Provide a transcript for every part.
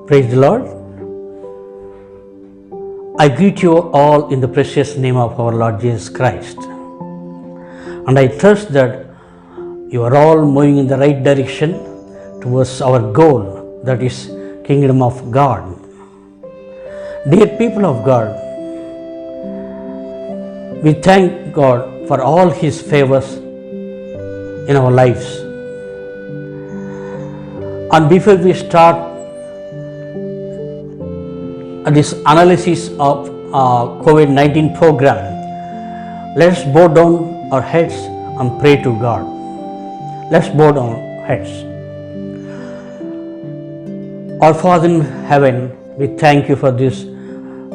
Praise the Lord. I greet you all in the precious name of our Lord Jesus Christ. And I trust that you are all moving in the right direction towards our goal, that is Kingdom of God. Dear people of God, we thank God for all His favors in our lives. And before we start this analysis of COVID-19 program, let's bow down our heads and pray to God. Let's bow down our heads. Our Father in heaven, we thank you for this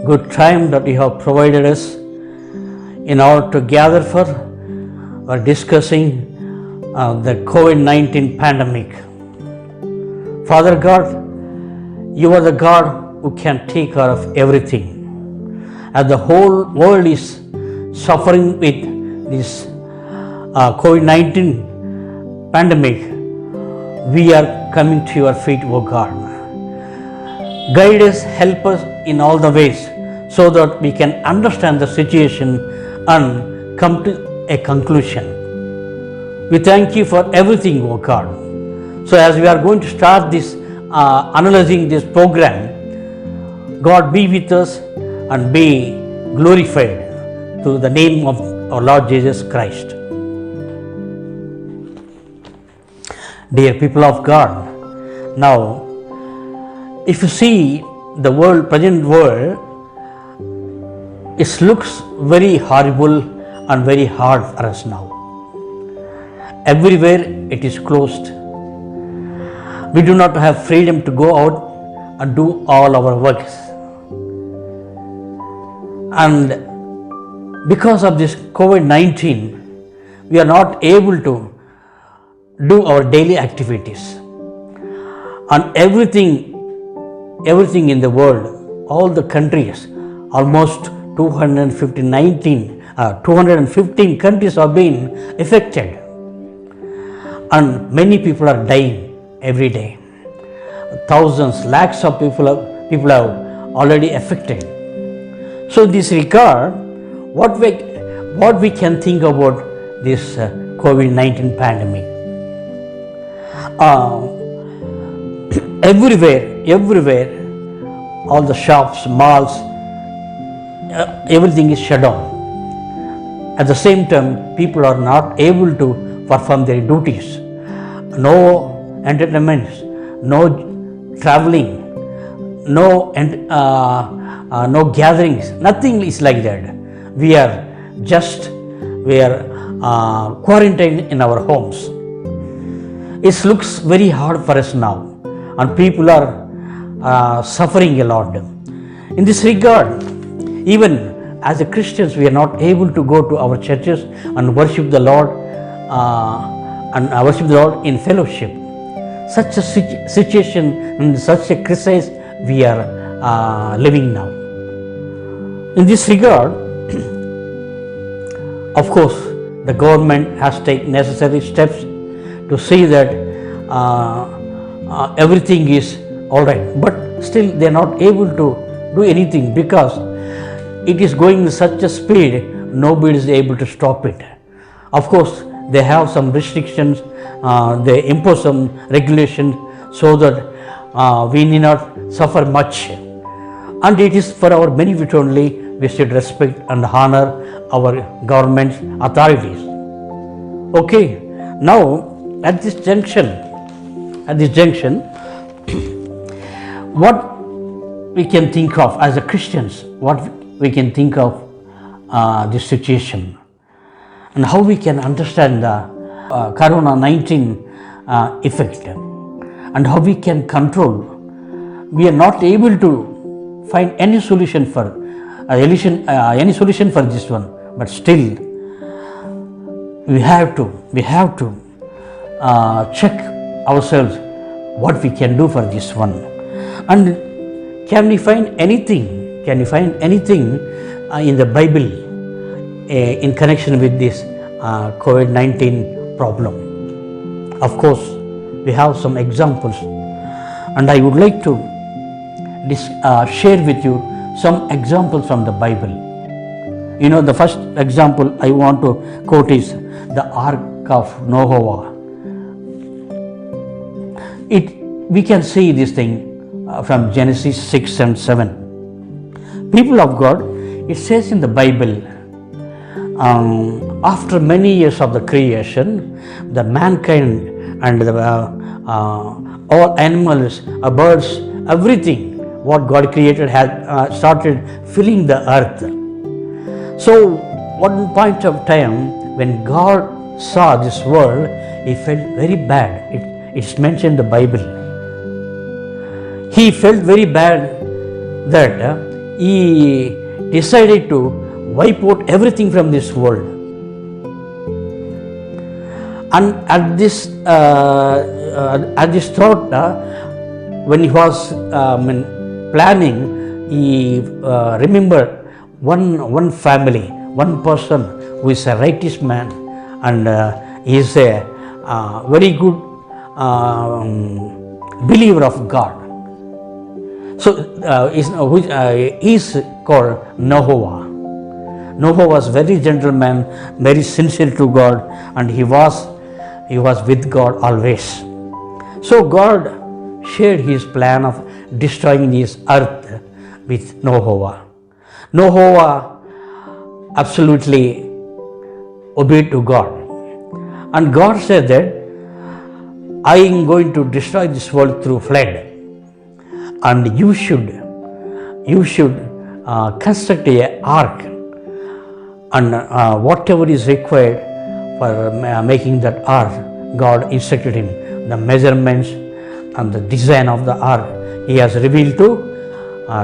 good time that you have provided us in order to gather for or discussing the COVID-19 pandemic. Father God, you are the God who can take care of everything. As the whole world is suffering with this COVID-19 pandemic, we are coming to your feet, O God. Guide us, help us in all the ways so that we can understand the situation and come to a conclusion. We thank you for everything, O God. So as we are going to start this analyzing this program, God be with us and be glorified to the name of our Lord Jesus Christ. Dear people of God, now if you see the world, present world, it looks very horrible and very hard for us now. Everywhere it is closed. We do not have freedom to go out and do all our works. And because of this COVID-19, we are not able to do our daily activities. And everything in the world, all the countries, almost 215 countries have been affected. And many people are dying every day. Thousands, lakhs of people have already affected. So in this regard, what we can think about this COVID-19 pandemic? Everywhere, all the shops, malls, everything is shut down. At the same time, people are not able to perform their duties. No entertainments, no traveling, no gatherings, nothing is like that. We are quarantined in our homes. It looks very hard for us now, and people are suffering a lot. In this regard, even as a Christians, we are not able to go to our churches and worship the Lord in fellowship. Such a situation and such a crisis we are living now. In this regard, of course, the government has taken necessary steps to see that everything is all right, but still they are not able to do anything because it is going in such a speed, nobody is able to stop it. Of course, they have some restrictions, they impose some regulations so that we need not suffer much. And it is for our benefit only, we should respect and honor our government's authorities. Okay, now at this junction, what we can think of as a Christians, what we can think of this situation, and how we can understand the Corona-19 effect, and how we can control. We are not able to find any solution for this one, but still we have to check ourselves what we can do for this one. And can we find anything? Can you find anything in the Bible in connection with this COVID-19 problem? Of course, we have some examples, and I would like to share with you some examples from the Bible. You know, the first example I want to quote is the Ark of Noah. We can see this thing from Genesis 6 and 7. People of God, it says in the Bible, after many years of the creation, the mankind and all animals, birds, everything what God created had started filling the earth. So, one point of time when God saw this world, He felt very bad. It's mentioned in the Bible. He felt very bad that He decided to wipe out everything from this world. And at this thought, when he was planning, he remembered one family, one person who is a righteous man, and he is a very good believer of God. So he is called Noah. Noah was very gentleman, very sincere to God, and he was with God always. So God shared His plan of destroying this earth with Noah. Noah absolutely obeyed to God, and God said that I am going to destroy this world through flood, and you should construct an ark, and whatever is required for making that ark, God instructed him the measurements and the design of the ark. He has revealed to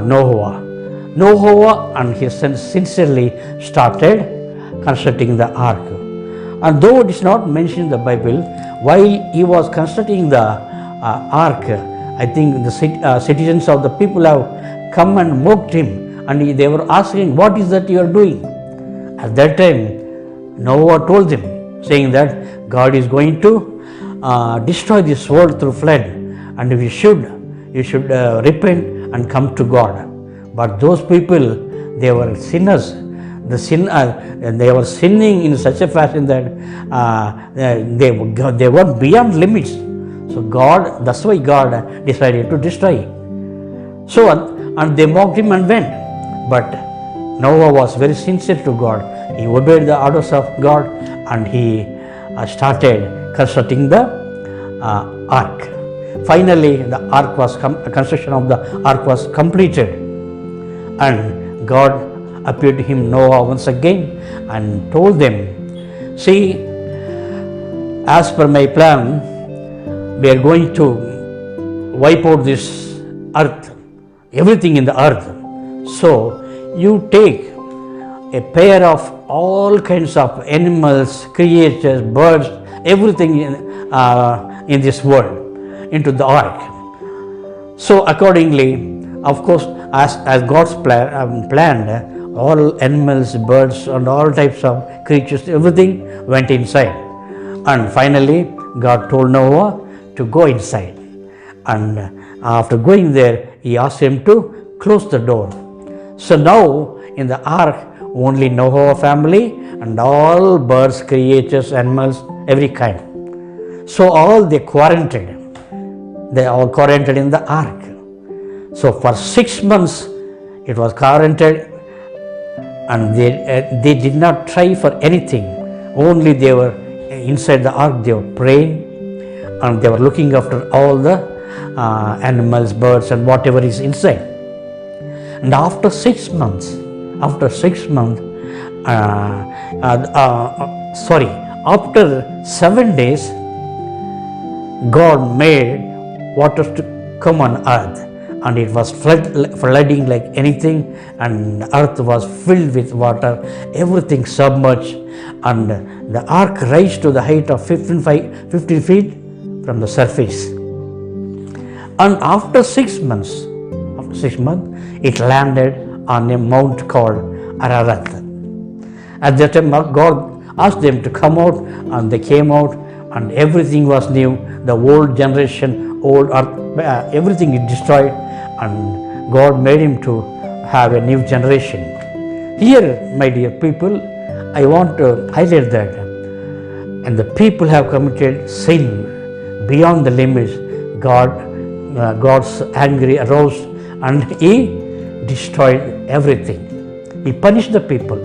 Noah. Noah and his sons sincerely started constructing the ark. And though it is not mentioned in the Bible, while he was constructing the ark, I think the citizens of the people have come and mocked him, and they were asking, what is that you are doing? At that time, Noah told them, saying that God is going to destroy this world through flood, and you should repent and come to God. But those people, they were sinners. They were sinning in such a fashion that they were beyond limits. So that's why God decided to destroy. So, and they mocked him and went. But Noah was very sincere to God. He obeyed the orders of God, and he started constructing the ark. Finally, the construction of the ark was completed, and God appeared to him, Noah, once again, and told them, see, as per my plan, we are going to wipe out this earth, everything in the earth. So you take a pair of all kinds of animals, creatures, birds, everything in this world into the ark. So accordingly, of course, as God's planned, all animals, birds, and all types of creatures, everything went inside. And finally, God told Noah to go inside. And after going there, he asked him to close the door. So now, in the ark, only Noah family and all birds, creatures, animals, every kind. So all they quarantined. They all quarantined in the ark. So for 6 months, it was quarantined, and they did not try for anything. Only they were inside the ark, they were praying, and they were looking after all the animals, birds, and whatever is inside. And after 6 months, after 7 days, God made waters to come on earth, and it was flooding like anything, and the earth was filled with water, everything submerged, and the ark raised to the height of 15 feet from the surface. And after 6 months, it landed on a mount called Ararat. At that time, God asked them to come out, and they came out, and everything was new. The old generation, old earth, everything is destroyed, and God made him to have a new generation. Here, my dear people, I want to highlight that. And the people have committed sin beyond the limits. God's anger arose and he destroyed everything. He punished the people.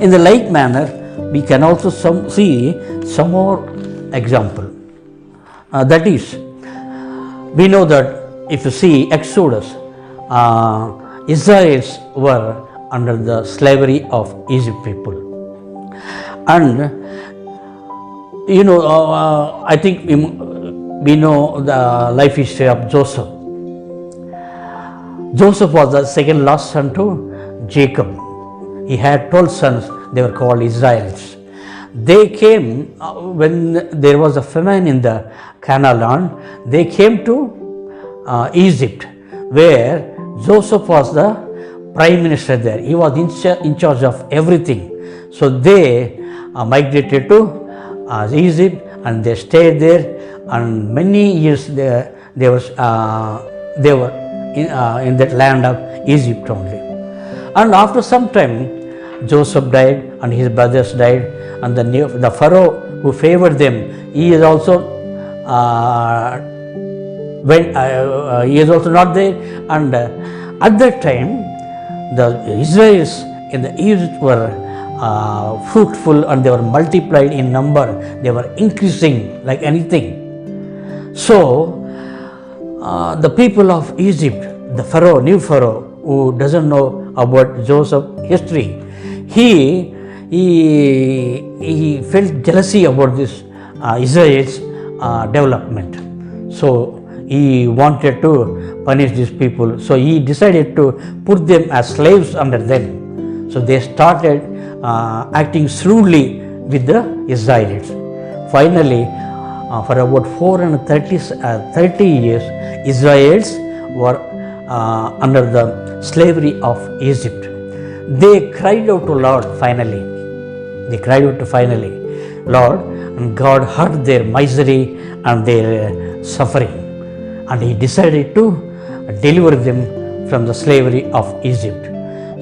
In the like manner, we can also see some more example. That is, we know that if you see Exodus, Israelites were under the slavery of Egypt people. And I think we know the life history of Joseph. Joseph was the second last son to Jacob. He had 12 sons, they were called Israelites. They came when there was a famine in the Canaan land. They came to Egypt, where Joseph was the prime minister there. He was in charge of everything. So they migrated to Egypt and they stayed there, and many years they were in that land of Egypt only. And after some time, Joseph died and his brothers died, and the Pharaoh who favored them, he is also not there. And at that time, the Israelites in the Egypt were fruitful and they were multiplied in number. They were increasing like anything. So the people of Egypt, the Pharaoh, new Pharaoh, who doesn't know about Joseph's history, he felt jealousy about this Israel's development. So he wanted to punish these people. So he decided to put them as slaves under them. So they started acting shrewdly with the Israelites. Finally, for about 430 years, Israelites were under the slavery of Egypt. They cried out to Lord finally. Lord, and God heard their misery and their suffering, and he decided to deliver them from the slavery of Egypt.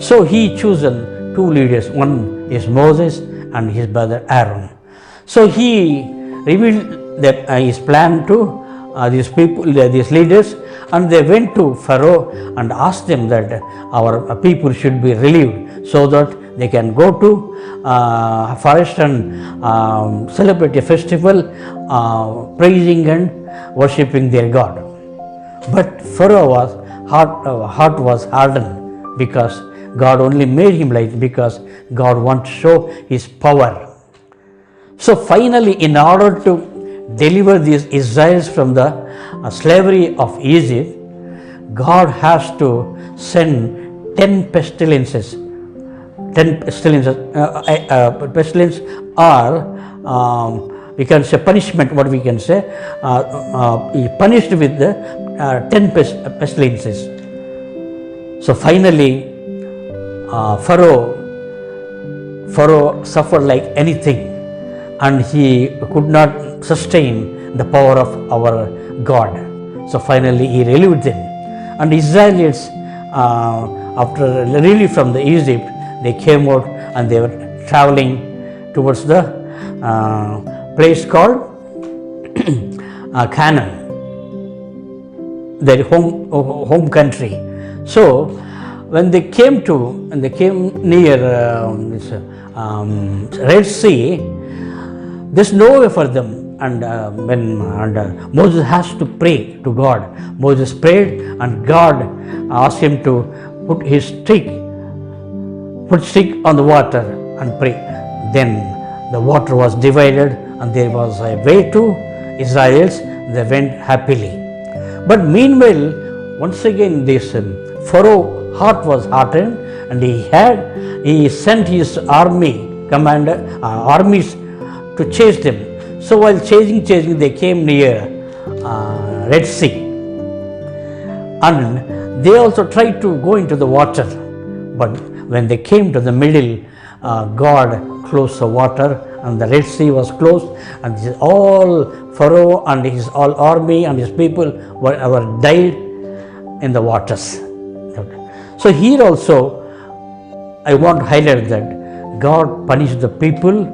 So he chosen two leaders. One is Moses and his brother Aaron. So he revealed that his plan to these people, these leaders, and they went to Pharaoh and asked them that our people should be relieved so that they can go to forest and celebrate a festival, praising and worshipping their God. But Pharaoh's heart was hardened, because God only made him like, because God wants to show his power. So finally, in order to deliver these Israelites from the slavery of Egypt, God has to send 10 pestilences. 10 pestilences. Pestilence are, we can say, punishment, what we can say, he punished with the 10 pestilences. So finally, Pharaoh suffered like anything, and he could not sustain the power of our God. So finally he relieved them. And Israelites, after relief from the Egypt, they came out and they were traveling towards the place called Canaan, their home country. So when they came near this Red Sea, there's no way for them. And Moses has to pray to God. Moses prayed, and God asked him to put stick on the water and pray. Then the water was divided, and there was a way to Israelites. They went happily. But meanwhile, once again, this Pharaoh heart was hardened, and he sent his armies to chase them. So while chasing, they came near Red Sea, and they also tried to go into the water. But when they came to the middle, God closed the water, and the Red Sea was closed, and all Pharaoh and his all army and his people were died in the waters. So here also I want to highlight that God punished the people.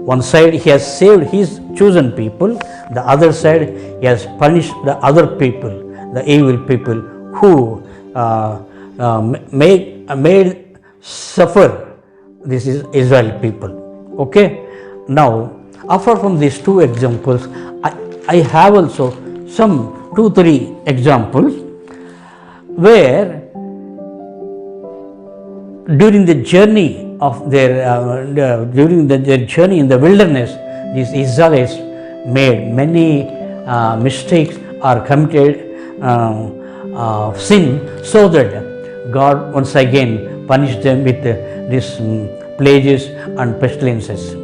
One side he has saved his chosen people, the other side he has punished the other people, the evil people who made suffer this is Israel people. Okay, now apart from these two examples, I have also some 2-3 examples where during the journey of their journey in the wilderness, these Israelites made many mistakes or committed sin, so that God once again punished them with these plagues and pestilences.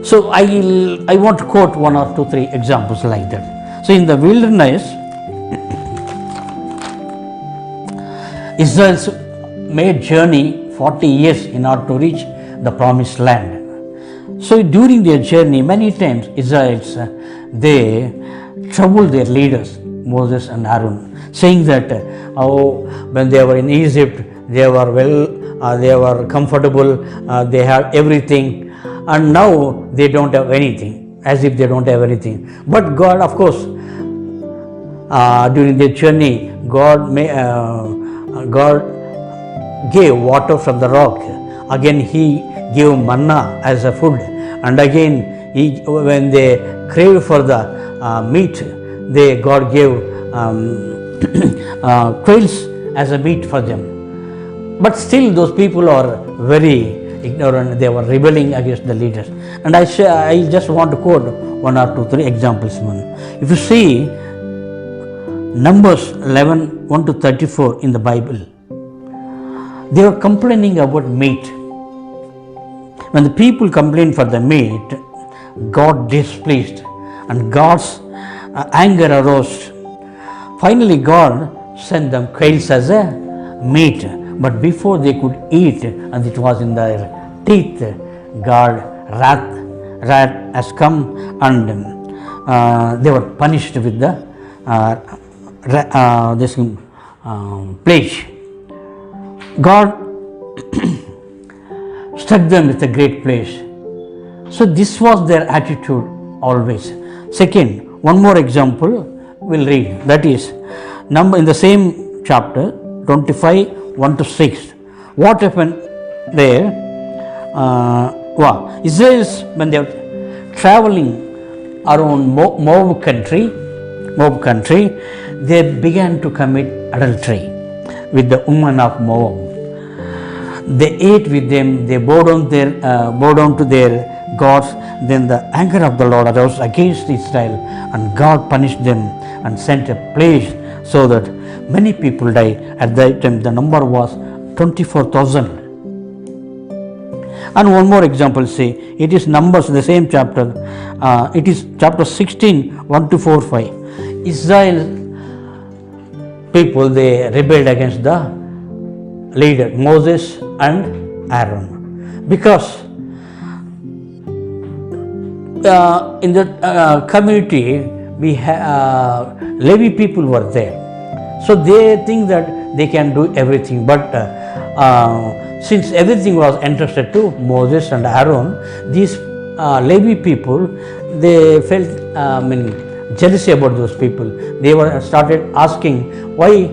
So I want to quote 1 or 2-3 examples like that. So in the wilderness, Israel's made journey 40 years in order to reach the promised land. So during their journey, many times Israelites they troubled their leaders Moses and Aaron, saying that when they were in Egypt, they were comfortable, they had everything, and now they don't have anything, as if they don't have anything. But God, of course, during their journey, God gave water from the rock. Again he gave manna as a food, and again when they craved for the meat, God gave quails as a meat for them. But still those people are very ignorant. They were rebelling against the leaders. And I just want to quote 1 or 2-3 examples. If you see Numbers 11, 1-34 in the Bible, they were complaining about meat. When the people complained for the meat, God displeased and God's anger arose. Finally, God sent them quails as a meat, but before they could eat, and it was in their teeth, God wrath has come, and they were punished with the plague. God struck them with a great plague. So this was their attitude always. Second, one more example we'll read. That is in the same chapter 25, 1-6. What happened there? Israelites, when they were traveling around Moab country, they began to commit adultery with the woman of Moab. They ate with them, they bowed down to their gods. Then the anger of the Lord arose against Israel, and God punished them and sent a plague, so that many people died. At that time the number was 24,000. And one more example, say it is Numbers, the same chapter, it is chapter 16, 1-4-5. Israel people, they rebelled against the leader Moses and Aaron, because in the community we Levi people were there, so they think that they can do everything. But since everything was entrusted to Moses and Aaron, these Levi people, they felt jealousy about those people. They were started asking, why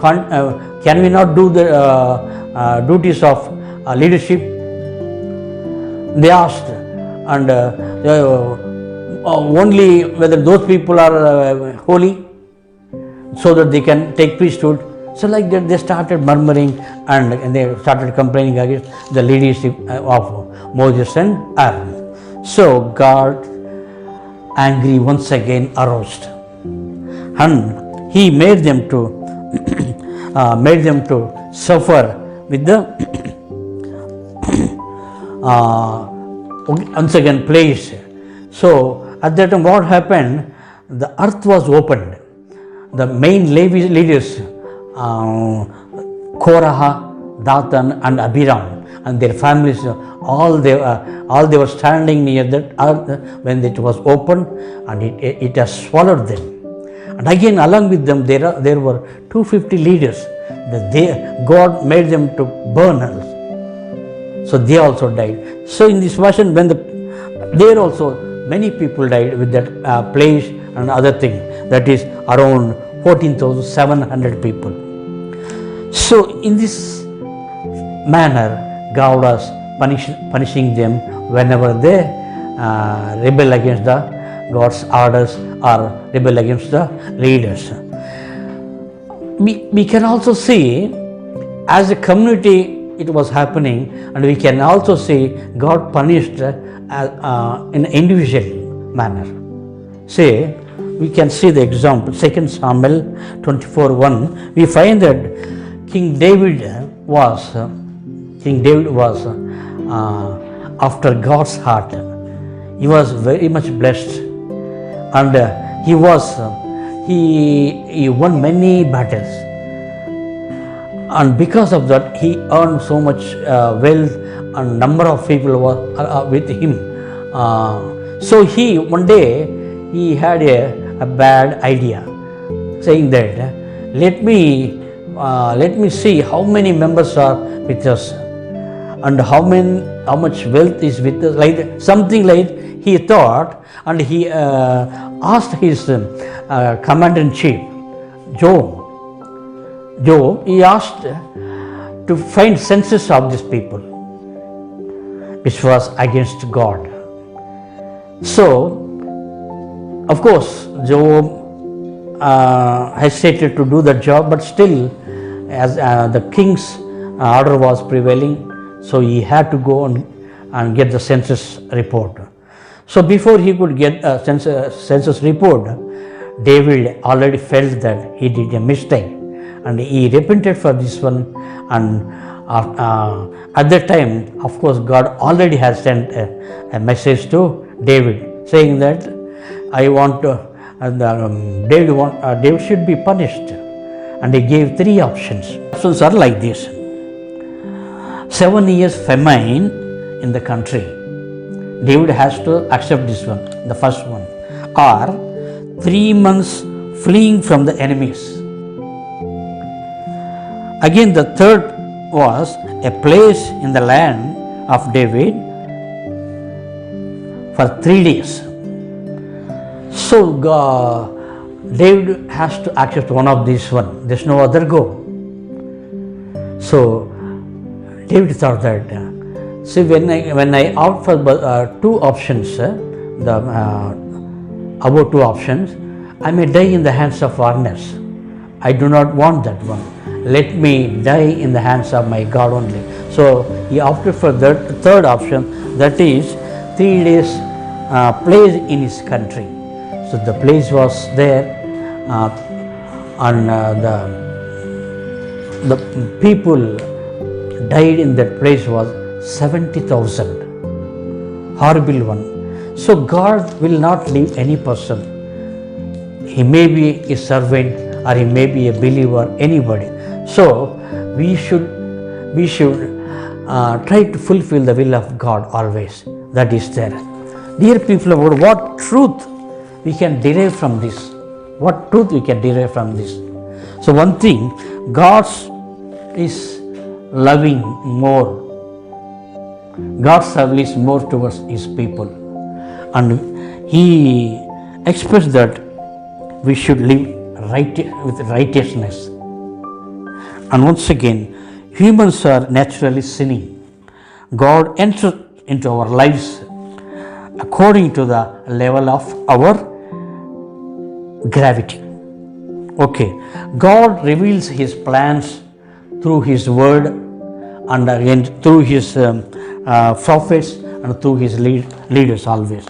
can we not do the duties of leadership? They asked, and only whether those people are holy, so that they can take priesthood. So like that they started murmuring, and they started complaining against the leadership of Moses and Aaron. So God angry once again aroused, and he made them to suffer with the once again plagues. So at that time what happened? The earth was opened. The main Levi leaders, Korah, Dathan and Abiram, and their families, all they were standing near that earth when it was opened, and it has swallowed them. And again, along with them, there were 250 leaders. God made them to burn also. So they also died. So in this version, there also many people died with that plague and other thing. That is around 14,700 people. So in this manner, God was punishing them whenever they rebel against the God's orders or rebel against the leaders. We can also see as a community it was happening, and we can also see God punished in an individual manner. Say, we can see the example, 2 Samuel 24:1. We find that King David was after God's heart. He was very much blessed, and he won many battles, and because of that he earned so much wealth, and number of people were with him. So one day he had a bad idea, saying that let me see how many members are with us and how much wealth is with us, like something like he thought. And he asked his commander-in-chief, Joab, he asked to find census of these people, which was against God. So, of course, Joab hesitated to do the job, but still, as the king's order was prevailing, so he had to go and get the census report. So before he could get a census report, David already felt that he did a mistake, and he repented for this one. And at that time, of course, God already has sent a message to David, saying that I want David should be punished, and he gave 3 options. Options are like this: 7 years famine in the country. David has to accept this one, the first one. Or 3 months fleeing from the enemies. Again, the third was a place in the land of David for 3 days. So David has to accept one of these one. There's no other go. So David thought that, see, when I opt for 2 options, above 2 options, I may die in the hands of foreigners. I do not want that one. Let me die in the hands of my God only. So he opted for the third option, that is 3 days place in his country. So the place was there, and the people died in that place was 70,000. Horrible one. So God will not leave any person. He may be a servant, or he may be a believer, anybody. So we should try to fulfill the will of God always. That is there. Dear people of God, what truth we can derive from this? What truth we can derive from this? So one thing, God is loving more. God's love is more towards his people, and he expects that we should live with righteousness. And once again, humans are naturally sinning. God enters into our lives according to the level of our gravity. Okay, God reveals his plans through his word, and again through his prophets, and through his leaders always.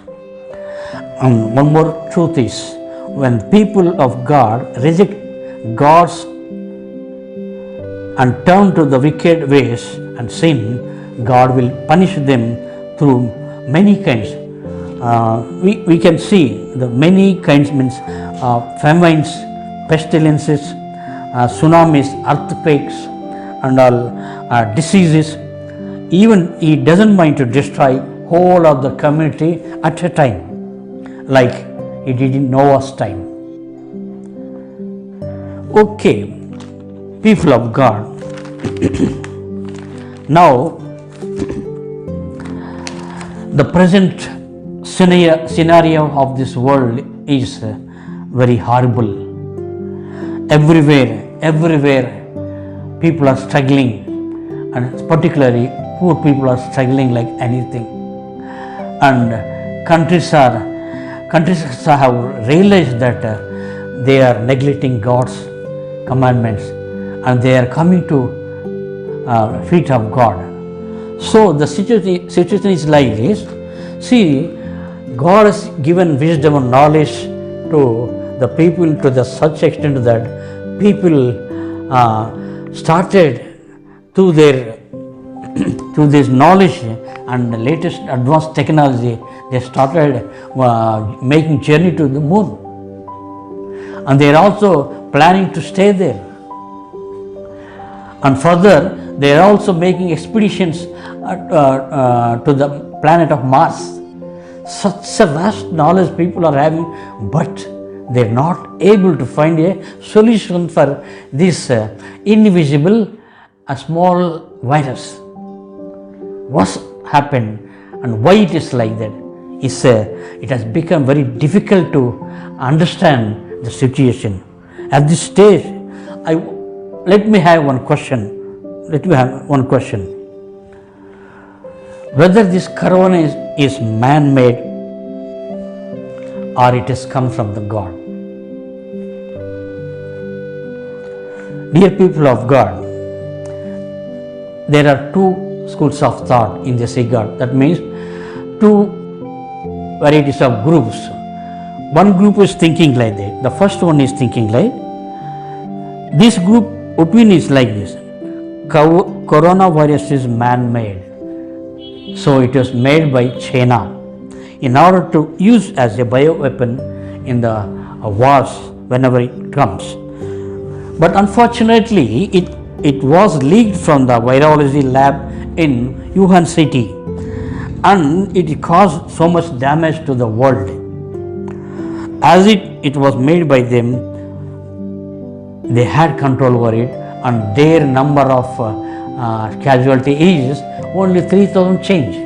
And one more truth is, when people of God reject God's and turn to the wicked ways and sin, God will punish them through many kinds. We can see the many kinds, means famines, pestilences, tsunamis, earthquakes, and all diseases. Even he doesn't mind to destroy whole of the community at a time, like he did in Noah's time. Okay, people of God, now the present scenario of this world is very horrible. Everywhere, people are struggling, and particularly poor people are struggling like anything. And countries have realized that they are neglecting God's commandments, and they are coming to feet of God. So the situation is like this. See, God has given wisdom and knowledge to the people to the such extent that people started through this knowledge and the latest advanced technology, they started making journey to the moon, and they are also planning to stay there. And further, they are also making expeditions to the planet of Mars. Such a vast knowledge people are having, but they are not able to find a solution for this invisible, small virus. What's happened and why it is like that? It has become very difficult to understand the situation. At this stage, let me have one question. Whether this corona is man-made or it has come from the God. Dear people of God, there are two schools of thought in this regard. That means two varieties of groups. One group is thinking like that. The first one is thinking like this group opinion is like this: coronavirus is man-made, so it was made by China in order to use as a bioweapon in the wars whenever it comes. But unfortunately, it was leaked from the virology lab in Wuhan city, and it caused so much damage to the world. As it was made by them, they had control over it, and their number of casualty is only 3,000 change,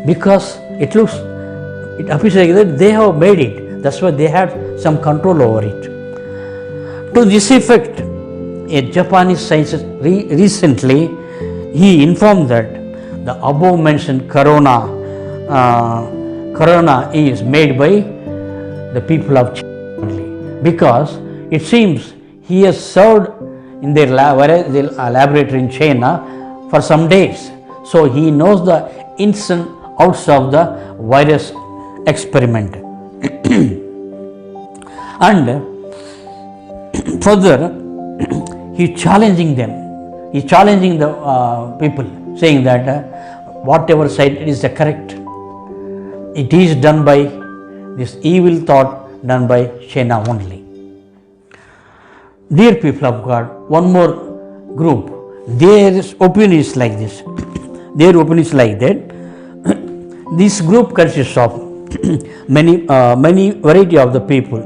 because it appears like that they have made it. That's why they had some control over it. To this effect, a Japanese scientist recently he informed that the above mentioned corona is made by the people of China only, because it seems he has served in their laboratory in China for some days, so he knows the ins and outs of the virus experiment. And further, he's challenging the people, saying that whatever side is the correct, it is done by this evil thought done by China only. Dear people of God, one more group, their opinion is like this. Their opinion is like that. This group consists of many variety of the people,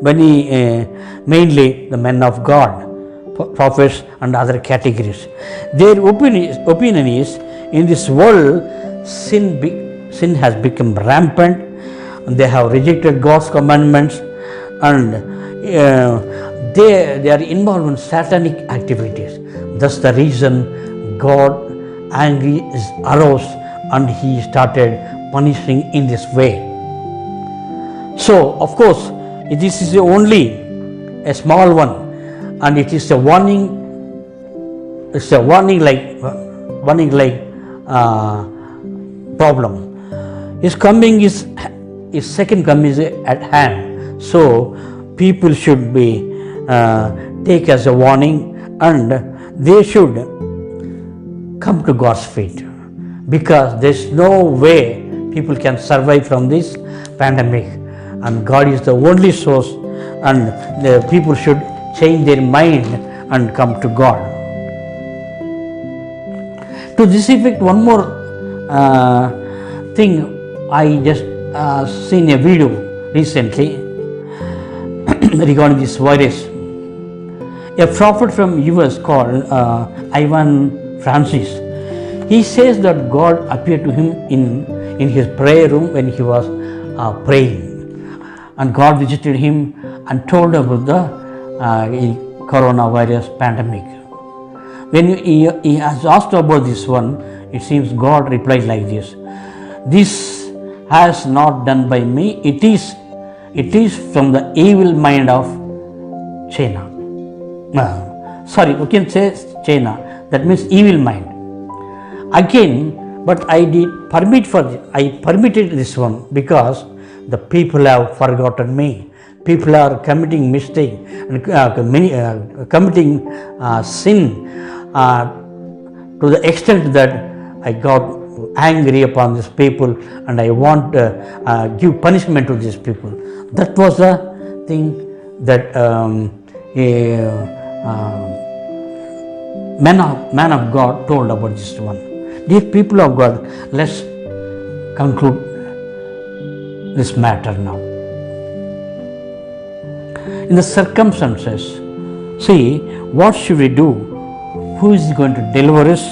mainly the men of God, prophets and other categories. Their opinion is, in this world, sin has become rampant, and they have rejected God's commandments, and they are involved in satanic activities. That's the reason God angry is aroused, and he started punishing in this way. So of course this is only a small one, and it is a warning. It's a warning like problem. His second coming is at hand. So people should be take as a warning, and they should come to God's feet, because there's no way people can survive from this pandemic, and God is the only source, and the people should change their mind and come to God. To this effect, one more thing, I just seen a video recently regarding this virus. A prophet from US called Ivan Francis, he says that God appeared to him in his prayer room when he was praying, and God visited him and told about the coronavirus pandemic. When he has asked about this one, it seems God replied like this: "This has not done by me. It is from the evil mind of China." Sorry, we can say China. That means evil mind. Again, but I permitted this one because the people have forgotten me. People are committing mistake and committing sin to the extent that I got angry upon these people and I want to give punishment to these people. That was the thing that man of God told about this one. Dear people of God, let's conclude this matter now. In the circumstances, see, what should we do? Who is going to deliver us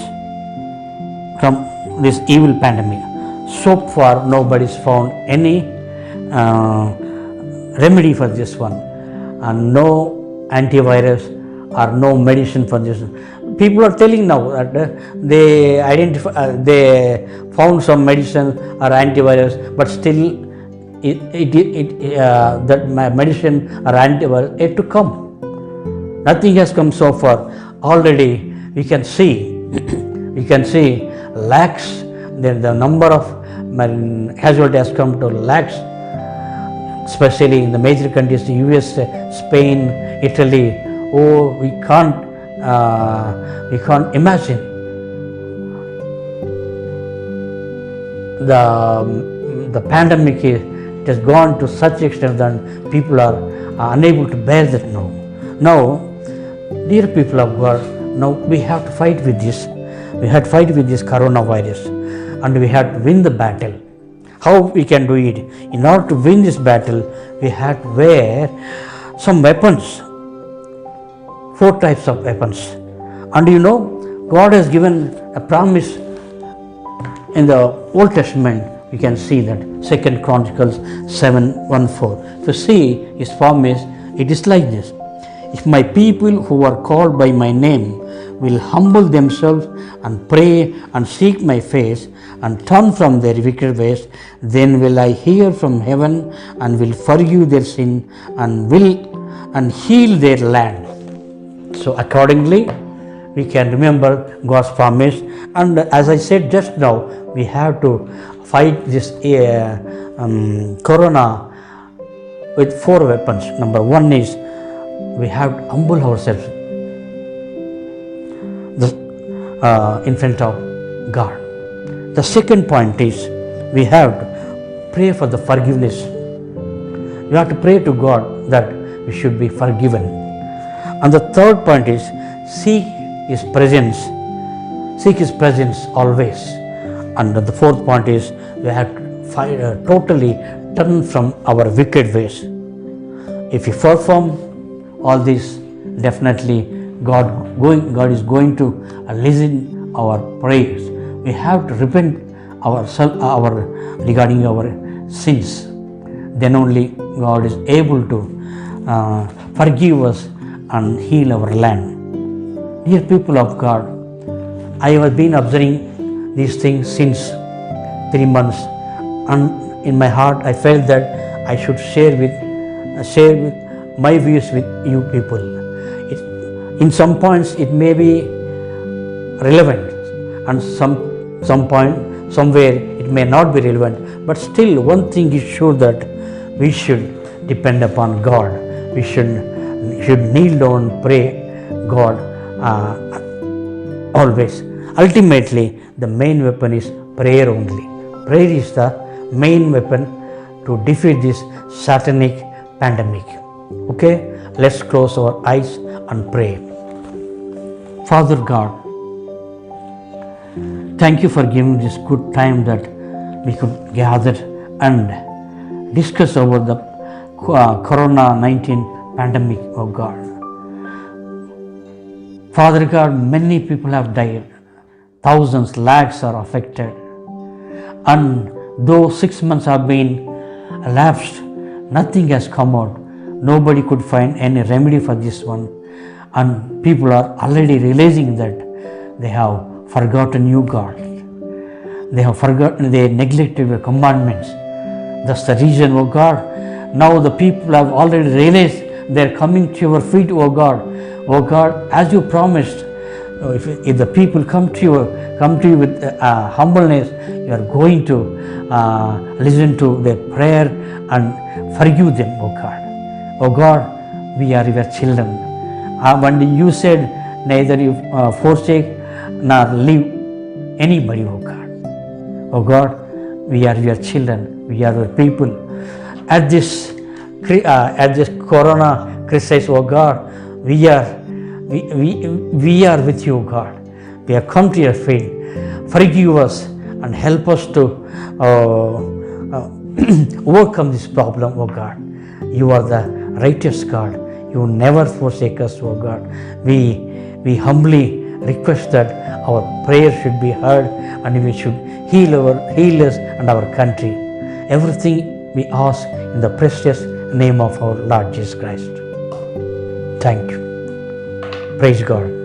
from this evil pandemic? So far, nobody's found any remedy for this one, and no antivirus or no medicine for this. People are telling now that they found some medicine or antivirus, but still that medicine or antivirus yet to come. Nothing has come so far. Already we can see lakhs. The number of casualties has come to lakhs, especially in the major countries, the US, Spain, Italy. Oh, we can't imagine the pandemic it has gone to such extent that people are unable to bear that now. Now, dear people of God, now we have to fight with this. We have to fight with this coronavirus, and we have to win the battle. How we can do it? In order to win this battle, we have to wear some weapons. 4 types of weapons. And God has given a promise in the Old Testament. We can see that 2 Chronicles 7:14. So see his promise, it is like this: if my people who are called by my name will humble themselves and pray and seek my face and turn from their wicked ways, then will I hear from heaven and will forgive their sin and heal their land. So accordingly, we can remember God's promise, and as I said just now, we have to fight this corona with 4 weapons. Number 1 is we have to humble ourselves in front of God. The second point is we have to pray for the forgiveness. We have to pray to God that we should be forgiven. And the third point is seek His presence. Seek His presence always. And the fourth point is we have to totally turn from our wicked ways. If we perform all this, definitely God is going to listen our prayers. We have to repent regarding our sins. Then only God is able to forgive us and heal our land. Dear people of God, I have been observing these things since 3 months, and in my heart I felt that I should share with my views with you people. In some points it may be relevant, and some point somewhere it may not be relevant, but still one thing is sure, that we should depend upon God. We should kneel down and pray God always. Ultimately, the main weapon is prayer only. Prayer is the main weapon to defeat this satanic pandemic. Okay, let's close our eyes and pray. Father God, thank you for giving this good time that we could gather and discuss about the Corona-19 pandemic, oh God. Father God, many people have died. Thousands, lakhs are affected. And though 6 months have been elapsed, nothing has come out. Nobody could find any remedy for this one. And people are already realizing that they have forgotten you, God. They have forgotten, they neglected your commandments. That's the reason, O God. Now the people have already realized they are coming to your feet, O God. O God, as you promised, if the people come to you with humbleness, you are going to listen to their prayer and forgive them, O God. O God, we are your children. When you said, neither you forsake nor leave anybody, O God. O God, we are your children, we are your people. At this corona crisis, O God, we are with you, O God. We have come to your feet. Forgive us and help us to overcome this problem, O God. You are the righteous God. You never forsake us, O God. We humbly request that our prayer should be heard and we should heal us and our country. Everything we ask in the precious name of our Lord Jesus Christ. Thank you. Praise God.